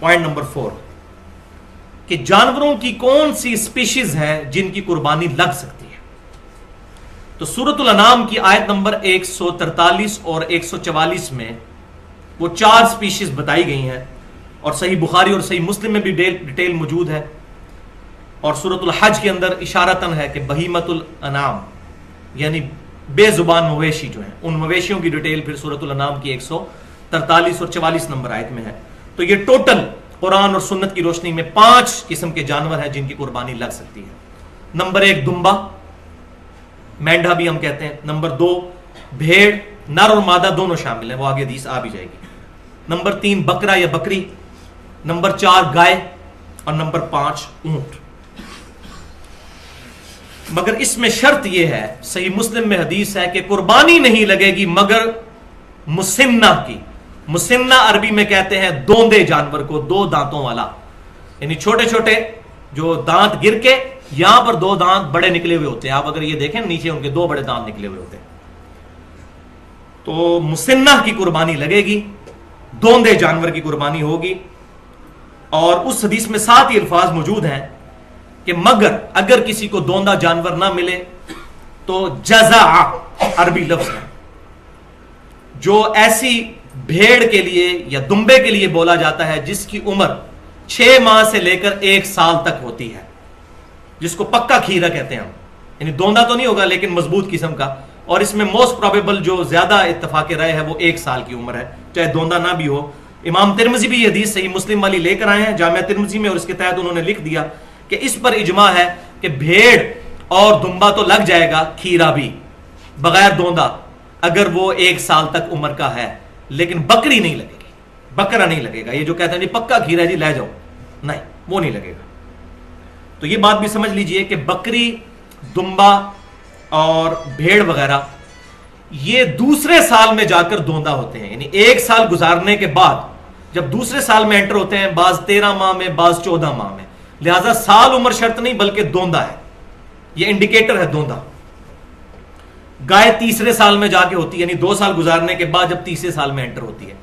Point number 4 کہ جانوروں کی کون سی اسپیشیز ہیں جن کی قربانی لگ سکتی ہے. تو سورۃ الانعام کی آیت نمبر 143 اور 144 میں وہ 4 اسپیشیز بتائی گئی ہیں, اور صحیح بخاری اور صحیح مسلم میں بھی ڈیٹیل موجود ہے, اور سورۃ الحج کے اندر اشارتاً ہے کہ بہیمۃ الانعام یعنی بے زبان مویشی جو ہیں, ان مویشیوں کی ڈیٹیل پھر سورۃ الانعام کی 143 اور 44 نمبر آیت میں ہے. تو یہ ٹوٹل قرآن اور سنت کی روشنی میں 5 قسم کے جانور ہیں جن کی قربانی لگ سکتی ہے. نمبر 1 دمبا, مینڈا بھی ہم کہتے ہیں. نمبر 2 بھیڑ, نر اور مادہ دونوں شامل ہیں, وہ آگے حدیث آ بھی جائے گی. نمبر 3 بکرا یا بکری. نمبر 4 گائے, اور نمبر 5 اونٹ. مگر اس میں شرط یہ ہے, صحیح مسلم میں حدیث ہے کہ قربانی نہیں لگے گی مگر مسنہ کی. مسنہ عربی میں کہتے ہیں دوندے جانور کو, 2 دانتوں والا, یعنی چھوٹے چھوٹے جو دانت گر کے یہاں پر 2 دانت بڑے نکلے ہوئے ہوتے ہیں. آپ اگر یہ دیکھیں نیچے ان کے 2 بڑے دانت نکلے ہوئے ہوتے ہیں. تو مسنہ کی قربانی لگے گی, دوندے جانور کی قربانی ہوگی. اور اس حدیث میں 7 ہی الفاظ موجود ہیں کہ مگر اگر کسی کو دوندا جانور نہ ملے تو جزع عربی لفظ ہے جو ایسی بھیڑ کے لیے یا دمبے کے لیے بولا جاتا ہے جس کی عمر 6 ماہ سے لے کر 1 سال تک ہوتی ہے, جس کو پکا کھیرا کہتے ہیں ہم. یعنی دوندا تو نہیں ہوگا لیکن مضبوط قسم کا, اور اس میں موسٹ پروبیبل جو زیادہ اتفاق رائے ہے وہ 1 سال کی عمر ہے, چاہے دوندا نہ بھی ہو. امام ترمذی بھی یہ حدیث صحیح مسلم والی لے کر آئے ہیں جامعہ ترمذی میں, اور اس کے تحت انہوں نے لکھ دیا کہ اس پر اجماع ہے کہ بھیڑ اور دمبا تو لگ جائے گا, کھیرا بھی بغیر دوندا اگر وہ 1 سال تک عمر کا ہے, لیکن بکری نہیں لگے گی, بکرا نہیں لگے گا. یہ جو کہتے ہیں جی پکا کھیرا جی لے جاؤ, نہیں وہ نہیں لگے گا. تو یہ بات بھی سمجھ لیجئے کہ بکری, دمبا اور بھیڑ وغیرہ یہ دوسرے سال میں جا کر دوندا ہوتے ہیں, یعنی 1 سال گزارنے کے بعد جب دوسرے سال میں انٹر ہوتے ہیں, بعض 13 ماہ میں بعض 14 ماہ میں. لہذا سال عمر شرط نہیں بلکہ دوندا ہے, یہ انڈیکیٹر ہے دوندا. گائے تیسرے سال میں جا کے ہوتی ہے, یعنی 2 سال گزارنے کے بعد جب تیسرے سال میں انٹر ہوتی ہے,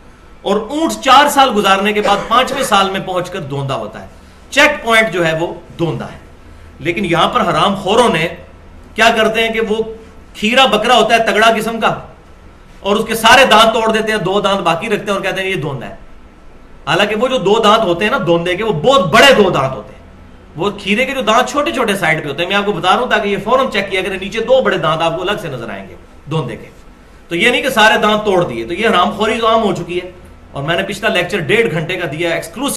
اور اونٹ 4 سال گزارنے کے بعد 5ویں سال میں پہنچ کر دوندا ہوتا ہے. چیک پوائنٹ جو ہے وہ دوندا ہے. لیکن یہاں پر حرام خوروں نے کیا کرتے ہیں کہ وہ کھیرا بکرا ہوتا ہے تگڑا قسم کا, اور اس کے سارے دانت توڑ دیتے ہیں, 2 دانت باقی رکھتے ہیں اور کہتے ہیں یہ دوندا ہے. حالانکہ وہ جو 2 دانت ہوتے ہیں نا دوندے کے, وہ بہت بڑے 2 دانت ہوتے ہیں. وہ کھیرے کے جو دانت چھوٹے چھوٹے سائڈ پہ ہوتے ہیں, میں آپ کو بتا رہا ہوں تاکہ یہ فوراً چیک کیا کریں, نیچے 2 بڑے دانت آپ کو الگ سے نظر آئیں گے دوندے کے. تو یہ نہیں کہ سارے دانت توڑ دیے. تو یہ حرام خوری تو عام ہو چکی ہے, اور میں نے پچھلا لیکچر 1.5 گھنٹے کا دیا ایکسکلوسیو